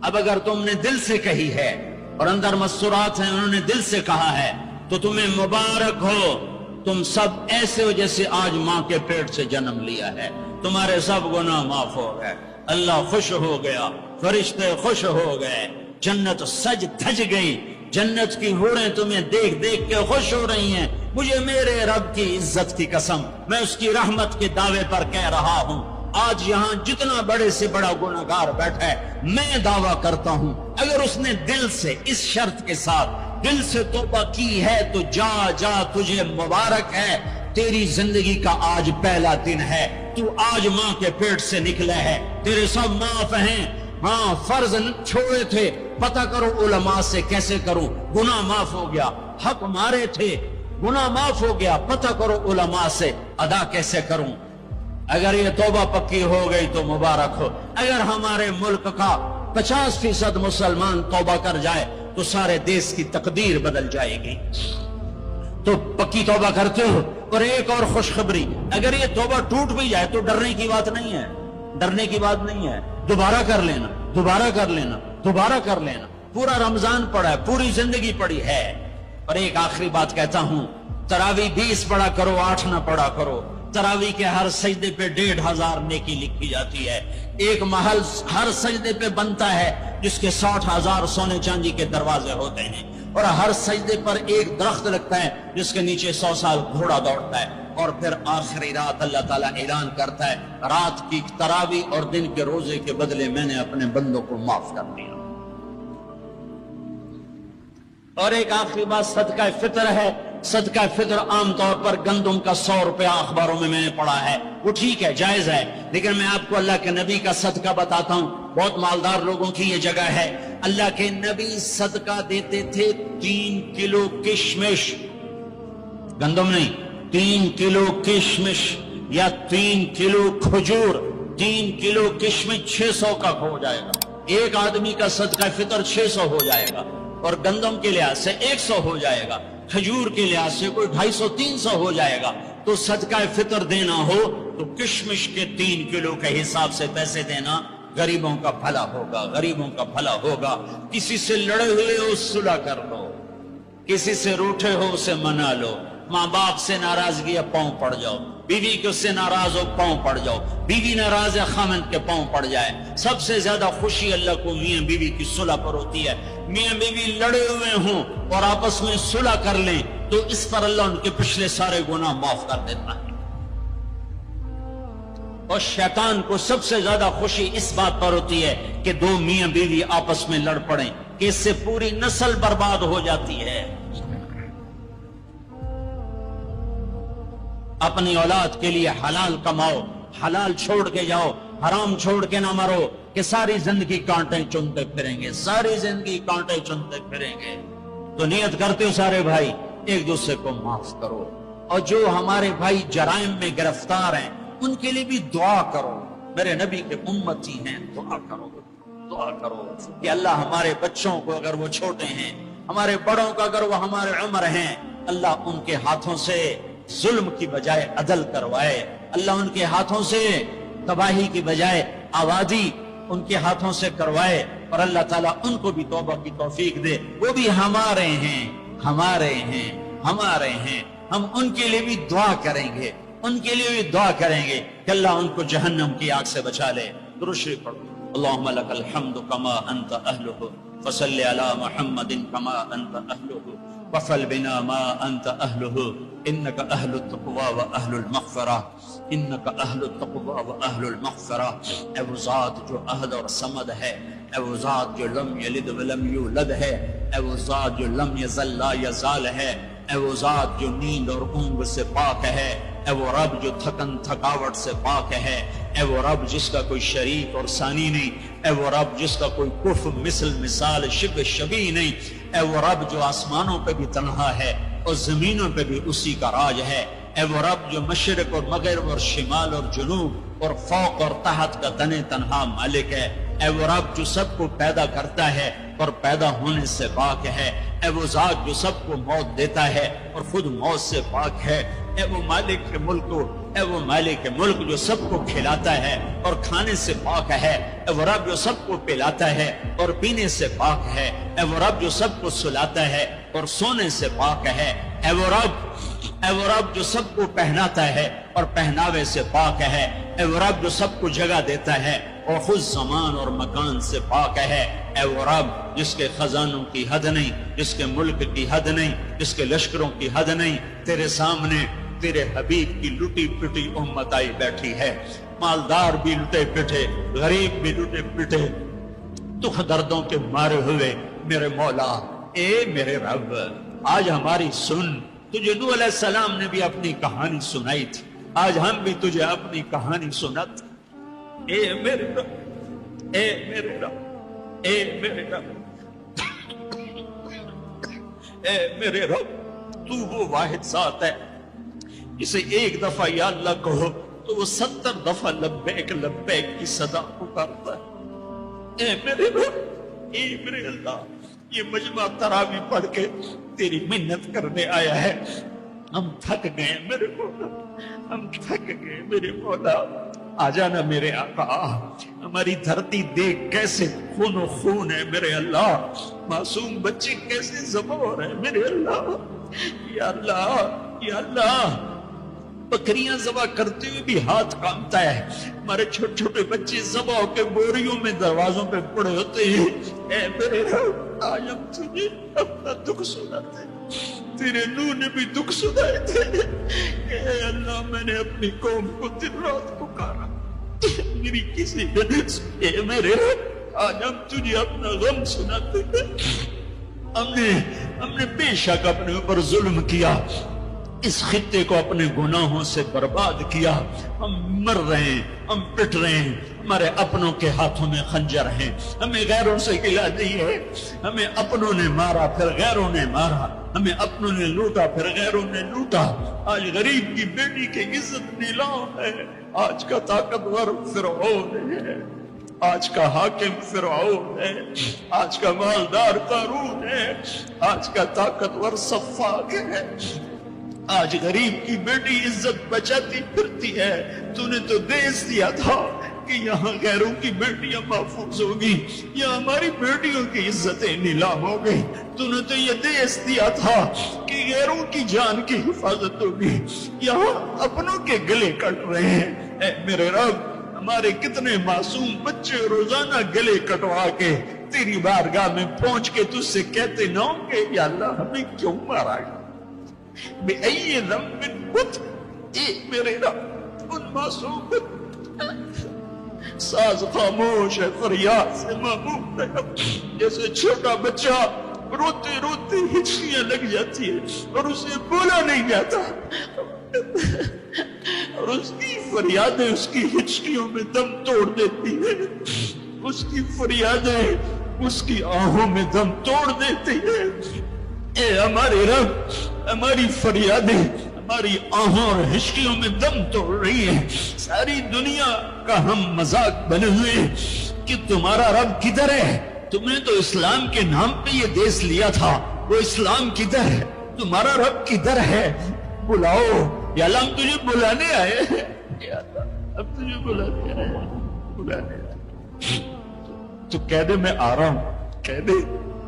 اب اگر تم نے دل سے کہی ہے اور اندر مسورات ہیں انہوں نے دل سے کہا ہے تو تمہیں مبارک ہو، تم سب ایسے ہو جیسے آج ماں کے پیٹ سے جنم لیا ہے، تمہارے سب گناہ معاف ہو گئے، اللہ خوش ہو گیا، فرشتے خوش ہو گئے، جنت سج دھج گئی، جنت کی حوریں تمہیں دیکھ دیکھ کے خوش ہو رہی ہیں۔ مجھے میرے رب کی عزت کی قسم، میں اس کی رحمت کے دعوے پر کہہ رہا ہوں، آج یہاں جتنا بڑے سے بڑا گناہگار بیٹھا ہے، میں دعویٰ کرتا ہوں اگر اس نے دل سے اس شرط کے ساتھ دل سے توبہ کی ہے تو جا جا، تجھے مبارک ہے، تیری زندگی کا آج پہلا دن ہے، تو آج ماں کے پیٹ سے نکلا ہے، تیرے سب معاف ہیں۔ ہاں فرض چھوڑے تھے، پتہ کرو علماء سے کیسے کروں، گناہ معاف ہو گیا، حق مارے تھے، گناہ معاف ہو گیا، پتہ کرو علماء سے ادا کیسے کروں۔ اگر یہ توبہ پکی ہو گئی تو مبارک ہو۔ اگر ہمارے ملک کا 50% مسلمان توبہ کر جائے تو سارے دیش کی تقدیر بدل جائے گی۔ تو پکی توبہ کرتے ہو؟ اور ایک اور خوشخبری، اگر یہ توبہ ٹوٹ بھی جائے تو ڈرنے کی بات نہیں ہے، ڈرنے کی بات نہیں ہے، دوبارہ کر لینا، دوبارہ کر لینا، دوبارہ کر لینا۔ پورا رمضان پڑا ہے، پوری زندگی پڑی ہے۔ اور ایک آخری بات کہتا ہوں، تراویح 20 پڑھا کرو، 8 نہ پڑھا کرو۔ تراویح کے ہر سجدے پہ 1500 نیکی لکھی جاتی ہے۔ ایک محل ہر سجدے پہ بنتا ہے جس کے 60,000 سونے چاندی کے دروازے ہوتے ہیں، اور ہر سجدے پر ایک درخت لگتا ہے جس کے نیچے 100 سال گھوڑا دوڑتا ہے۔ اور پھر آخری رات اللہ تعالیٰ اعلان کرتا ہے، رات کی تراویح اور دن کے روزے کے بدلے میں نے اپنے بندوں کو معاف کر دیا۔ اور ایک آخری بات صدقہ فطر ہے۔ صدقہ فطر عام طور پر گندم کا 100 روپیہ اخباروں میں نے پڑھا ہے، وہ ٹھیک ہے، جائز ہے، لیکن میں آپ کو اللہ کے نبی کا صدقہ بتاتا ہوں، بہت مالدار لوگوں کی یہ جگہ ہے۔ اللہ کے نبی صدقہ دیتے تھے 3 کلو کشمش، گندم نہیں، 3 کلو کشمش یا 3 کلو کھجور۔ 3 کلو کشمش 600 کا ہو جائے گا، ایک آدمی کا صدقہ فطر 600 ہو جائے گا، اور گندم کے لحاظ سے 100 ہو جائے گا، کھجور کے لحاظ سے کوئی 250-300 ہو جائے گا۔ تو صدقہ فطر دینا ہو تو کشمش کے 3 کلو کے حساب سے پیسے دینا، غریبوں کا بھلا ہوگا، غریبوں کا بھلا ہوگا۔ کسی سے لڑے ہوئے ہو صلح کر لو، کسی سے روٹھے ہو اسے منا لو، ماں باپ سے ناراضگی ہے پاؤں پڑ جاؤ، بیوی کے سے ناراض ہو پاؤں پڑ جاؤ، بیوی ناراض ہے خامند کے پاؤں پڑ جائے۔ سب سے زیادہ خوشی اللہ کو میاں بیوی کی صلح پر ہوتی ہے۔ میاں بیوی لڑے ہوئے ہوں اور آپس میں صلح کر لیں تو اس پر اللہ ان کے پچھلے سارے گناہ معاف کر دیتا ہے۔ اور شیطان کو سب سے زیادہ خوشی اس بات پر ہوتی ہے کہ 2 میاں بیوی آپس میں لڑ پڑیں، کہ اس سے پوری نسل برباد ہو جاتی ہے۔ اپنی اولاد کے لیے حلال کماؤ، حلال چھوڑ کے جاؤ، حرام چھوڑ کے نہ مرو کہ ساری زندگی کانٹے چنتے پھریں گے، ساری زندگی کانٹے چنتے پھریں گے۔ تو نیت کرتے ہو سارے بھائی ایک دوسرے کو معاف کرو، اور جو ہمارے بھائی جرائم میں گرفتار ہیں ان کے لیے بھی دعا کرو، میرے نبی کے امتی ہیں، دعا کرو، دعا کرو کہ اللہ ہمارے بچوں کو اگر وہ چھوٹے ہیں، ہمارے بڑوں کا اگر وہ ہمارے عمر ہیں، اللہ ان کے ہاتھوں سے ظلم کی بجائے عدل کروائے، اللہ ان کے ہاتھوں سے تباہی کی بجائے آبادی ان کے ہاتھوں سے کروائے، اور اللہ تعالیٰ ان کو بھی توبہ کی توفیق دے. وہ بھی ہمارے ہیں، ہمارے ہیں، ہمارے ہیں. ہم ان کے لیے بھی دعا کریں گے، ان کے لیے بھی دعا کریں گے کہ اللہ ان کو جہنم کی آگ سے بچا لے. درود شریف پڑھو. اللہم لک الحمد کما انت اہلہ فصل علی محمد کما انت اہلہ وفل بنا ما انت اہلہ انک اہل التقوی و اہل المغفرہ، انک اہل التقوی و اہل المغفرہ. اے وہ ذات جو احد اور صمد ہے، اے وہ ذات جو لم یلد ولم یولد ہے، اے وہ ذات جو لم یزل لا یزال ہے، اے وہ ذات جو نیند اور اونگ سے پاک ہے، اے وہ رب جو تھکن تھکاوٹ سے پاک ہے، اے وہ رب جس کا کوئی شریک اور ثانی نہیں، اے وہ رب جس کا کوئی کف مثل مثال شبہ شبیہ نہیں، اے وہ رب جو آسمانوں پہ بھی تنہا ہے اور زمینوں پہ بھی اسی کا راج ہے، اے وہ رب جو مشرق اور مغرب اور شمال اور جنوب اور فوق اور تحت کا تنے تنہا مالک ہے، اے وہ رب جو سب کو پیدا کرتا ہے اور پیدا ہونے سے پاک ہے، اے وہ ذات جو سب کو موت دیتا ہے اور خود موت سے پاک ہے، اے وہ مالک کے ملک کو، اے وہ مالک ملک جو سب کو کھلاتا ہے اور کھانے سے پاک ہے، اے وہ رب جو سب کو پلاتا ہے اور پینے سے پاک ہے، اے وہ رب جو سب کو سلاتا ہے اور سونے سے پاک ہے، اے وہ رب جو سب کو پہناتا ہے اور پہناوے سے پاک ہے، اے وہ رب جو سب کو جگہ دیتا ہے اور خود زمان اور مکان سے پاک ہے، اے وہ رب جس کے خزانوں کی حد نہیں، جس کے ملک کی حد نہیں، جس کے لشکروں کی حد نہیں. تیرے سامنے تیرے حبیب کی لٹی پٹی امت آئی بیٹھی ہے، مالدار بھی لٹے پٹے، غریب بھی لٹے پٹے، دکھ دردوں کے مارے ہوئے. میرے مولا، اے میرے رب، آج ہماری سن. تجھے نوح علیہ السلام نے بھی اپنی کہانی سنائی تھی، آج ہم بھی تجھے اپنی کہانی سنت. اے میرے رب، اے میرے رب، اے میرے رب، اے میرے رب، تو وہ واحد ذات ہے جسے ایک دفعہ یا اللہ کہو تو وہ 70 دفعہ لبیک لبیک کی صدا پکارتا ہے. اے میرے رب، اے میرے اللہ، یہ مجمع تراویح پڑھ کے تیری منت کرنے آیا ہے. ہم تھک گئے میرے مولا، ہم تھک گئے میرے مولا. آ جانا میرے آقا. ہماری دھرتی دیکھ کیسے خون و خون ہے میرے اللہ، معصوم بچے کیسے ذبح ہو رہے ہیں میرے اللہ. یا اللہ، یا اللہ، بکریاں ذبح کرتے ہوئے بھی ہاتھ کامتا ہے. ہمارے چھوٹے چھوٹے بچے ذبح ہو کے بوریوں میں دروازوں پہ پڑے ہوتے ہیں. اے میرے رب، آج ہم تجھے اپنا دکھ سناتے ہیں. تیرے نوح نے بھی دکھ سنائے تھے کہ اے اللہ، میں نے اپنی قوم کو دن رات پکارا، میری کسی نے. اے میرے رب، آج ہم تجھے اپنا غم سناتے ہیں. ہم نے بے شک اپنے اوپر ظلم کیا، اس خطے کو اپنے گناہوں سے برباد کیا. ہم مر رہے ہیں، ہم پٹ رہے ہیں، ہمارے اپنوں کے ہاتھوں میں خنجر ہیں. ہمیں غیروں سے گلہ نہیں ہے. ہمیں اپنوں نے مارا پھر غیروں نے مارا، ہمیں اپنوں نے لوٹا پھر غیروں نے لوٹا. آج غریب کی بیٹی کی عزت نیلام ہے. آج کا طاقتور فرعون ہے، آج کا حاکم فرعون ہے، آج کا مالدار قارون ہے، آج کا طاقتور صفاق ہے. آج غریب کی بیٹی عزت بچاتی پھرتی ہے. تو نے تو دیس دیا تھا کہ یہاں غیروں کی بیٹیاں محفوظ ہوگی، یہاں ہماری بیٹیوں کی عزتیں نیلام ہو گئی. تو نے تو یہ دیس دیا تھا کہ غیروں کی جان کی حفاظت ہوگی، یہاں اپنوں کے گلے کٹ رہے ہیں. اے میرے رب، ہمارے کتنے معصوم بچے روزانہ گلے کٹوا کے تیری بارگاہ میں پہنچ کے تجھ سے کہتے نہ ہوں کہ یا اللہ ہمیں کیوں مارا گیا، بے ای ذنب قتل. اے میرے رب، ان معصوم ساز خاموش ہے، فریاد سے معمول ہے. جیسے چھوٹا بچہ روتے روتے ہچکیاں لگ جاتی ہے اور اسے بولا نہیں جاتا، اور اس کی فریادیں اس کی ہچکیوں میں دم توڑ دیتی ہے. اس کی فریادیں اس کی آہوں میں دم توڑ دیتی ہے. اے ہمارے رب، ہماری فریادیں ہماری آہوں اور ہچکیوں میں دم توڑ رہی ہیں. ساری دنیا کا ہم مذاق بنے ہوئے کہ تمہارا رب کدھر ہے. تم نے تو اسلام کے نام پہ یہ دیس لیا تھا، وہ اسلام کدھر ہے؟ تمہارا رب کدھر ہے؟ بلاؤ یا اللہ، ہم تجھے بلانے آئے ہیں. یا اللہ، ہم تجھے بلانے آئے ہیں، بلانے آئے. تو کہہ دے میں آ رہا ہوں، کہہ دے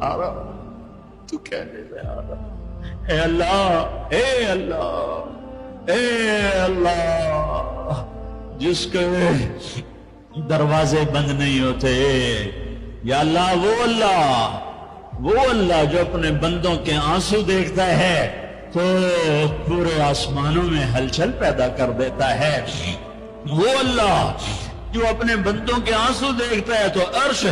آ رہا ہوں، تو کہہ دے میں آ رہا ہوں۔ اے اللہ، اے اللہ، اے اللہ، جس کے دروازے بند نہیں ہوتے، یا اللہ وہ اللہ جو اپنے بندوں کے آنسو دیکھتا ہے تو پورے آسمانوں میں ہلچل پیدا کر دیتا ہے، وہ اللہ جو اپنے بندوں کے آنسو دیکھتا ہے تو عرش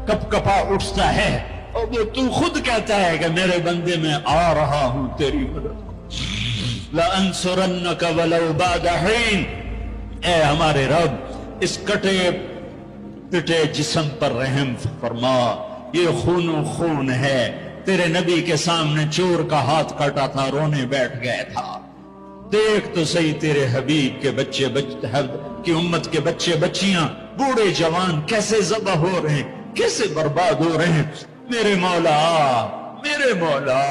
کپ کپا اٹھتا ہے، اور وہ تو خود کہتا ہے کہ میرے بندے میں آ رہا ہوں تیری مدد کو، لَأَنْصُرَنَّكَ وَلَوْ بَعْدَ حِينٍ۔ اے ہمارے رب، اس کٹے پٹے جسم پر رحم فرما، یہ خون و خون ہے، تیرے نبی کے سامنے چور کا ہاتھ کاٹا تھا، رونے بیٹھ گئے تھا، دیکھ تو صحیح تیرے حبیب کے بچے کی امت کے بچے بچیاں بوڑھے جوان کیسے ذبح ہو رہے ہیں، کیسے برباد ہو رہے ہیں۔ میرے مولا، میرے مولا،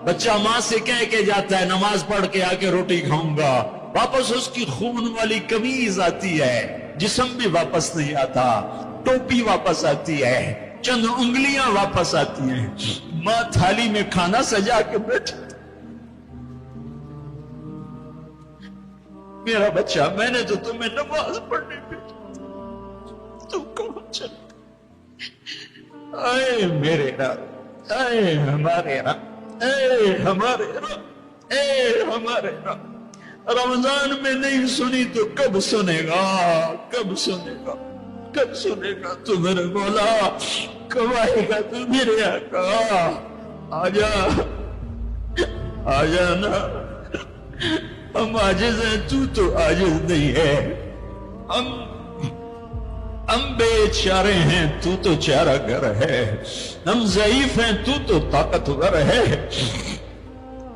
بچہ ماں سے کہہ کے جاتا ہے نماز پڑھ کے آ کے روٹی کھاؤں گا، واپس اس کی خون والی قمیض آتی ہے، جسم بھی واپس نہیں آتا، ٹوپی واپس آتی ہے، چند انگلیاں واپس آتی ہیں، ماں تھالی میں کھانا سجا کے بیٹھے، میرا بچہ میں نے تو تمہیں نماز پڑھنے بھیجا، تم کہاں چلے؟ اے میرے رب، اے ہمارے رب، اے ہمارے رب، اے ہمارے رب، رمضان میں نہیں سنی تو کب سنے گا، کب سنے گا، کب سنے گا؟ تو میرے مولا کب آئے گا؟ تو میرے آقا آجا، آجا نا، ہم عاجز ہیں، تو عاجز نہیں ہے، ہم بے چارے ہیں، تو چارہ گر ہے، ہم ضعیف ہیں، تو طاقتور ہے،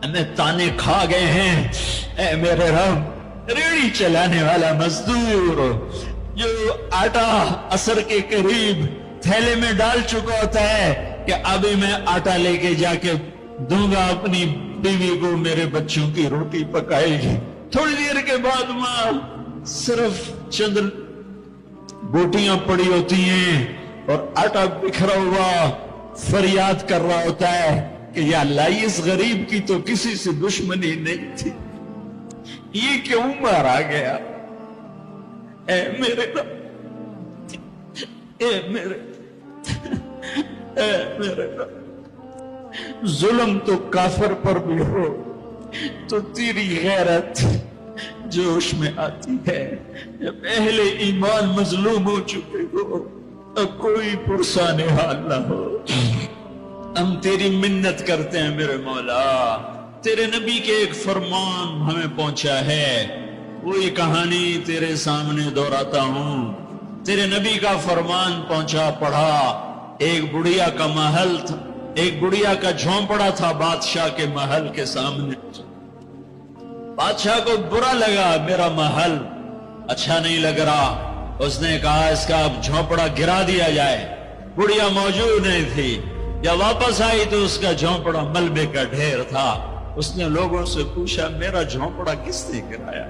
ہمیں تانے کھا گئے ہیں، اے میرے رب، ریڑھی چلانے والا مزدور جو آٹا عصر کے قریب تھیلے میں ڈال چکا ہوتا ہے کہ ابھی میں آٹا لے کے جا کے دوں گا اپنی بیوی کو، میرے بچوں کی روٹی پکائے گی، تھوڑی دیر کے بعد ماں صرف چند بوٹیاں پڑی ہوتی ہیں اور آٹا بکھرا ہوا فریاد کر رہا ہوتا ہے کہ یا اللہ اس غریب کی تو کسی سے دشمنی نہیں تھی، یہ کیوں مارا گیا؟ اے میرے رب، اے میرے رب، ظلم تو کافر پر بھی ہو تو تیری غیرت جوش میں آتی ہے، جب اہل ایمان مظلوم ہو چکے ہو اب کوئی پرسان حال نہ ہو، ہم تیری منت کرتے ہیں میرے مولا، تیرے نبی کے ایک فرمان ہمیں پہنچا ہے، وہی کہانی تیرے سامنے دہراتا ہوں، تیرے نبی کا فرمان پہنچا پڑھا، ایک بڑھیا کا محل تھا، ایک بڑھیا کا جھونپڑا تھا بادشاہ کے محل کے سامنے، بادشاہ کو برا لگا، میرا محل اچھا نہیں لگ رہا، اس نے کہا اس کا اب جھونپڑا گرا دیا جائے، بڑھیا موجود نہیں تھی، جب واپس آئی تو اس کا جھونپڑا ملبے کا ڈھیر تھا، اس نے لوگوں سے پوچھا میرا جھونپڑا کس نے گرایا؟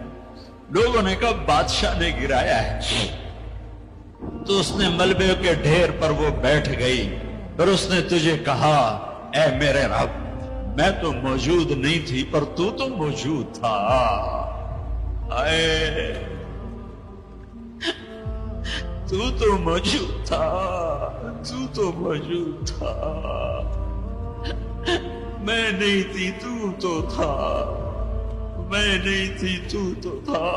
لوگوں نے کہا بادشاہ نے گرایا ہے، تو اس نے ملبے کے ڈھیر پر وہ بیٹھ گئی، پھر اس نے تجھے کہا اے میرے رب میں تو موجود نہیں تھی پر تو موجود تھا، تو موجود تھا، تو موجود تھا، میں نہیں تھی تو تھا، میں نہیں تھی تو تھا،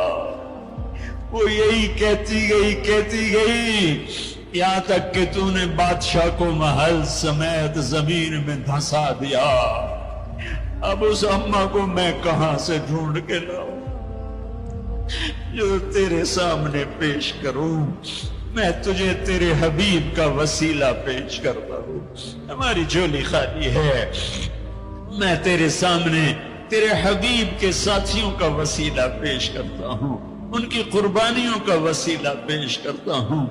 وہ یہی کہتی گئی یہاں تک کہ تو نے بادشاہ کو محل سمیت زمین میں دھسا دیا، اب اس اماں کو میں کہاں سے ڈھونڈ کے لاؤں جو تیرے سامنے پیش کروں؟ میں تجھے تیرے حبیب کا وسیلہ پیش کرتا ہوں، ہماری جھولی خالی ہے، میں تیرے سامنے تیرے حبیب کے ساتھیوں کا وسیلہ پیش کرتا ہوں، ان کی قربانیوں کا وسیلہ پیش کرتا ہوں،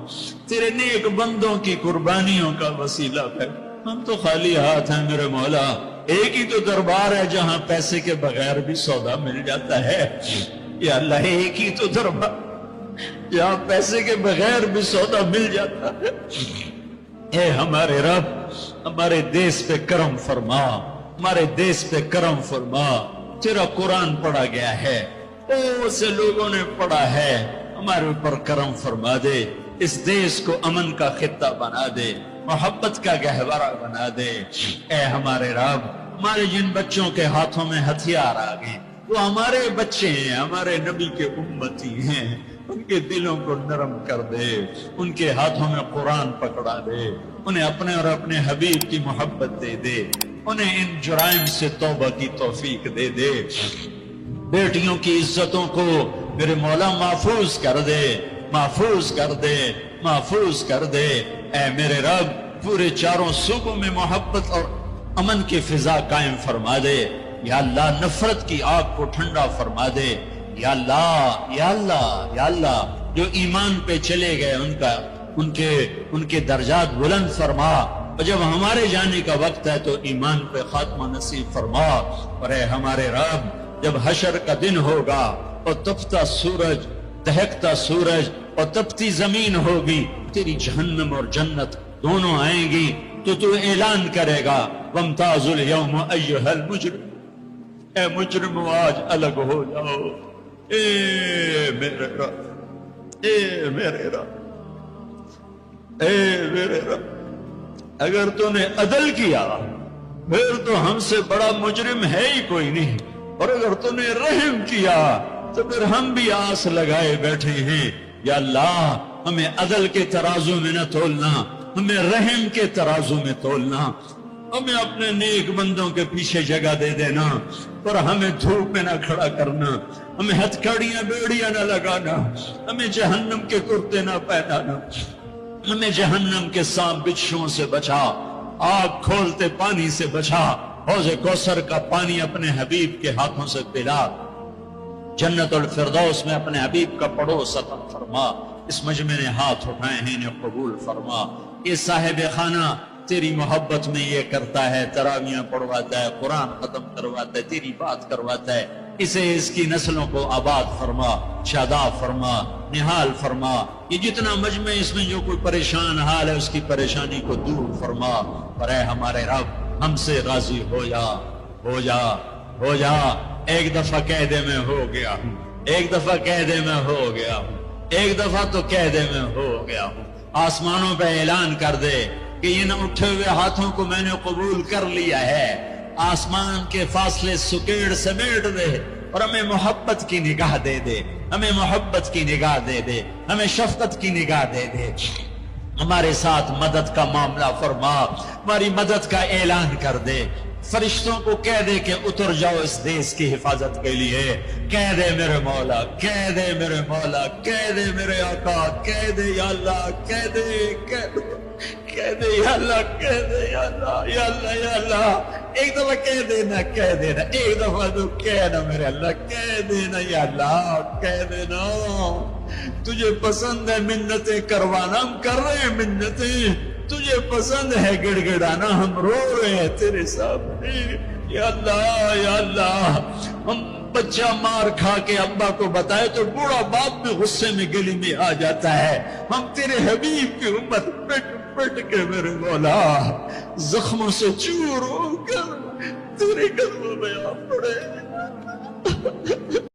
تیرے نیک بندوں کی قربانیوں کا وسیلہ پیش، ہم تو خالی ہاتھ ہیں میرے مولا، ایک ہی تو دربار ہے جہاں پیسے کے بغیر بھی سودا مل جاتا ہے، یا اللہ ایک ہی تو دربار جہاں پیسے کے بغیر بھی سودا مل جاتا ہے، اے ہمارے رب ہمارے دیس پہ کرم فرما، ہمارے دیس پہ کرم فرما۔ تیرا قرآن پڑھا گیا ہے، بہت سے لوگوں نے پڑھا ہے، ہمارے اوپر کرم فرما دے، اس دیس کو امن کا خطہ بنا دے، محبت کا گہوارہ بنا دے۔ اے ہمارے رب ہمارے جن بچوں کے ہاتھوں میں ہتھیار آ گئے وہ ہمارے بچے ہیں، ہمارے نبی کے امتی ہیں، ان کے دلوں کو نرم کر دے، ان کے ہاتھوں میں قرآن پکڑا دے، انہیں اپنے اور اپنے حبیب کی محبت دے دے، انہیں ان جرائم سے توبہ کی توفیق دے دے۔ بیٹیوں کی عزتوں کو میرے مولا محفوظ کر دے، محفوظ کر دے، محفوظ کر دے۔ اے میرے رب پورے چاروں صوبوں میں محبت اور امن کی فضا قائم فرما دے۔ یا اللہ نفرت کی آگ کو ٹھنڈا فرما دے۔ یا اللہ یا اللہ یا اللہ جو ایمان پہ چلے گئے ان کے درجات بلند فرما، اور جب ہمارے جانے کا وقت ہے تو ایمان پہ خاتمہ نصیب فرما۔ اور اے ہمارے رب جب حشر کا دن ہوگا اور تپتا سورج، دہکتا سورج اور تپتی زمین ہوگی، تیری جہنم اور جنت دونوں آئیں گی تو اعلان کرے گا وامتاز اليوم ایھا المجرم، اے مجرم آج الگ ہو جاؤ۔ اے میرے رب، اے میرے رب، اے میرے رب، اگر تو نے عدل کیا پھر تو ہم سے بڑا مجرم ہے ہی کوئی نہیں، اور اگر تو نے رحم کیا تو پھر ہم بھی آس لگائے بیٹھے ہیں۔ یا اللہ ہمیں عدل کے ترازو میں نہ تولنا، ہمیں رحم کے ترازو میں تولنا، ہمیں اپنے نیک بندوں کے پیچھے جگہ دے دینا، اور ہمیں دھوپ میں نہ کھڑا کرنا، ہمیں ہتھکڑیاں بیڑیاں نہ لگانا، ہمیں جہنم کے کرتے نہ پہنانا، ہمیں جہنم کے سانپ بچھوؤں سے بچا، آگ کھولتے پانی سے بچا، حوض کوثر کا پانی اپنے حبیب کے ہاتھوں سے پلا، جنت الفردوس میں اپنے حبیب کا پڑوس عطا فرما۔ اس مجمع نے ہاتھ اٹھائے ہیں انہیں قبول فرما۔ یہ صاحب خانہ تیری محبت میں یہ کرتا ہے، تراویاں پڑھواتا ہے، قرآن ختم کرواتا ہے، تیری بات کرواتا ہے، اسے اس کی نسلوں کو آباد فرما، شاداب فرما، نحال فرما۔ یہ جتنا مجمع اس میں جو کوئی پریشان حال ہے اس کی پریشانی کو دور فرما۔ اور اے ہمارے رب ہم سے راضی ہو جا، ہو جا، ہو جا۔ ایک دفعہ قیدے میں ہو گیا ہوں، ایک دفعہ قیدے میں ہو گیا ہوں، ایک دفعہ تو قیدے میں ہو گیا ہوں۔ آسمانوں پہ اعلان کر دے کہ ان اٹھے ہوئے ہاتھوں کو میں نے قبول کر لیا ہے۔ آسمان کے فاصلے سکیڑ سمیٹ دے اور ہمیں محبت کی نگاہ دے دے، ہمیں محبت کی نگاہ دے دے، ہمیں شفقت کی نگاہ دے دے۔ ہمارے ساتھ مدد کا معاملہ فرما، ہماری مدد کا اعلان کر دے۔ فرشتوں کو کہہ دے کہ اتر جاؤ اس دیس کی حفاظت کے لیے، کہہ دے میرے مولا، کہہ دے میرے مولا، کہہ دے میرے آقا، کہہ دے یا اللہ، کہہ دے، کہہ دے، کہہ دے یا اللہ، کہہ دے یا اللہ، یا اللہ، یا اللہ۔ ایک دفعہ کہہ دینا، کہہ دینا، ایک دفعہ تو کہنا میرے اللہ، کہہ دینا یا اللہ، کہہ دینا۔ تجھے پسند ہے منتیں کروانا، ہم کر رہے ہیں منتیں، تجھے پسند ہے گڑ گڑانا، ہم رو رہے ہیں تیرے سامنے۔ یا اللہ، یا اللہ، ہم بچہ مار کھا کے ابا کو بتائے تو بوڑھا باپ میں غصے میں گلی میں آ جاتا ہے، ہم تیرے حبیب کی امت پٹ پٹ کے میرے مولا زخموں سے چور ہو کر تیرے قدموں میں آ پڑے۔